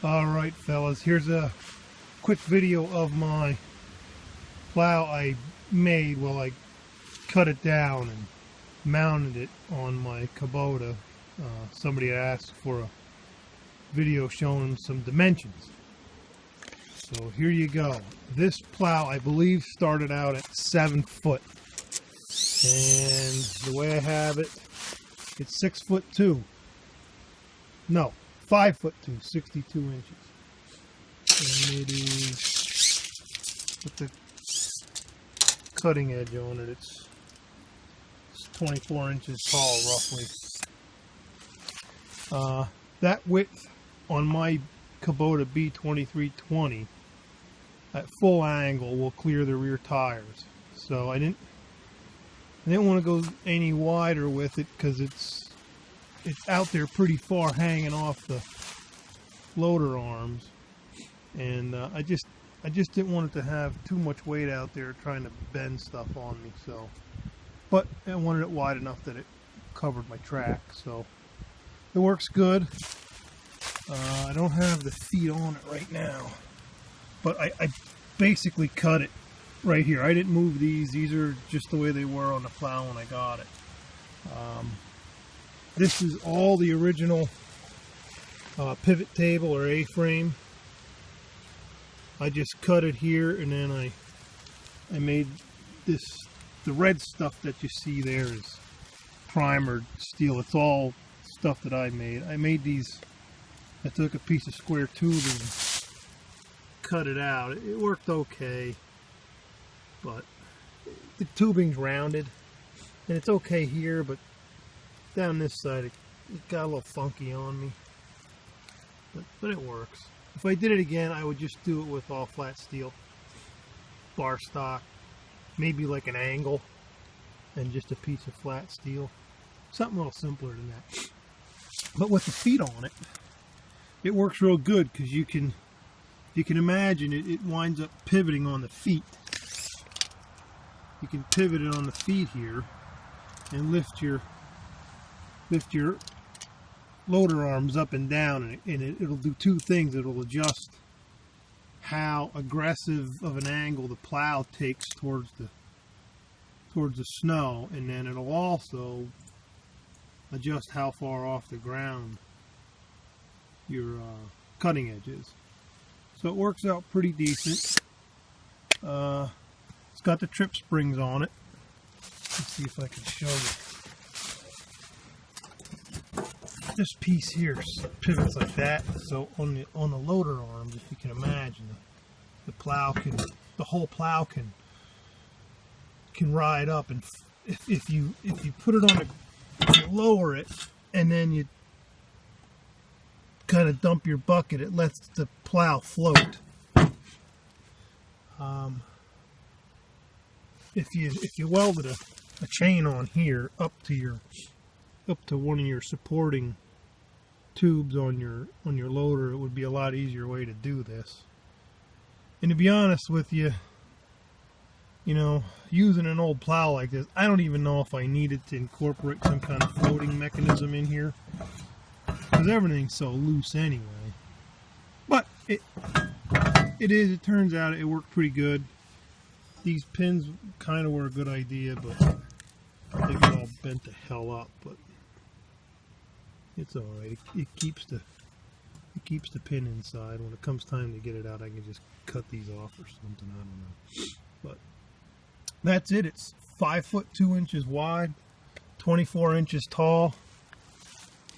Alright fellas, here's a quick video of my plow I made. Well, I cut it down and mounted it on my kubota. Somebody asked for a video showing some dimensions. So here you go. This plow, I believe, started out at 7 foot. And the way I have it, it's 6'2". No, 5'2", 62 inches. And it is, with the cutting edge on it, it's 24 inches tall, roughly. That width on my Kubota B2320 at full angle will clear the rear tires. So I didn't want to go any wider with it because it's out there pretty far, hanging off the loader arms, and I just didn't want it to have too much weight out there trying to bend stuff on me. So, but I wanted it wide enough that it covered my track, so it works good. I don't have the feet on it right now, but I basically cut it right here. I didn't move these. These are just the way they were on the plow when I got it. This is all the original pivot table or A-frame. I just cut it here, and then I made this. The red stuff that you see there is primered steel. It's all stuff that I made. I made these. I took a piece of square tubing and cut it out. It worked okay, but the tubing's rounded, and it's okay here, but down this side it got a little funky on me, but it works. If I did it again, I would just do it with all flat steel bar stock, maybe like an angle and just a piece of flat steel, something a little simpler than that. But with the feet on it, it works real good, because you can imagine it winds up pivoting on the feet. You can pivot it on the feet here and lift your loader arms up and down, and it'll do two things. It'll adjust how aggressive of an angle the plow takes towards the snow, and then it'll also adjust how far off the ground your cutting edge is. So it works out pretty decent. It's got the trip springs on it. Let's see if I can show you. This piece here pivots like that. So on the loader arms, if you can imagine, the whole plow can ride up, and if you put it on you lower it, and then you kind of dump your bucket, it lets the plow float. If you welded a chain on here up to one of your supporting tubes on your loader, it would be a lot easier way to do this. And to be honest with you, using an old plow like this, I don't even know if I needed to incorporate some kind of floating mechanism in here, because everything's so loose anyway. But it turns out it worked pretty good. These pins kind of were a good idea, but they got all bent the hell up. But it's all right. It keeps the pin inside. When it comes time to get it out, I can just cut these off or something. I don't know. But that's it. It's 5'2" wide, 24 inches tall.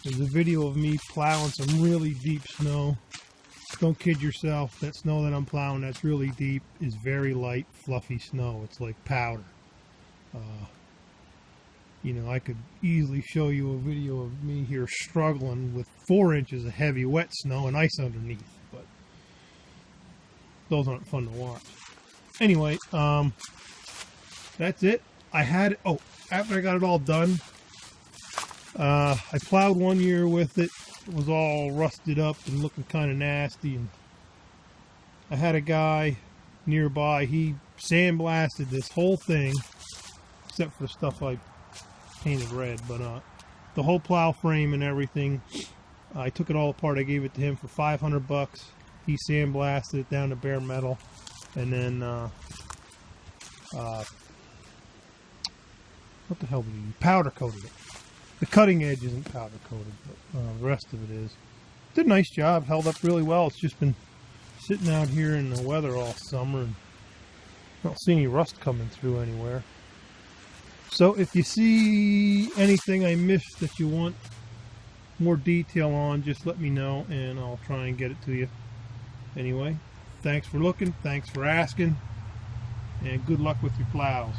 There's a video of me plowing some really deep snow. Don't kid yourself. That snow that I'm plowing that's really deep is very light, fluffy snow. It's like powder. I could easily show you a video of me here struggling with 4 inches of heavy wet snow and ice underneath, but those aren't fun to watch. Anyway, that's it. After I got it all done, I plowed one year with it. It was all rusted up and looking kind of nasty, and I had a guy nearby. He sandblasted this whole thing, except for the stuff I painted red, but the whole plow frame and everything. I took it all apart. I gave it to him for 500 bucks. He sandblasted it down to bare metal, and then what the hell did he do? Powder coated it. The cutting edge isn't powder coated, but the rest of it is. Did a nice job. Held up really well. It's just been sitting out here in the weather all summer, and I don't see any rust coming through anywhere. So if you see anything I missed that you want more detail on, just let me know and I'll try and get it to you. Anyway, thanks for looking, thanks for asking, and good luck with your plows.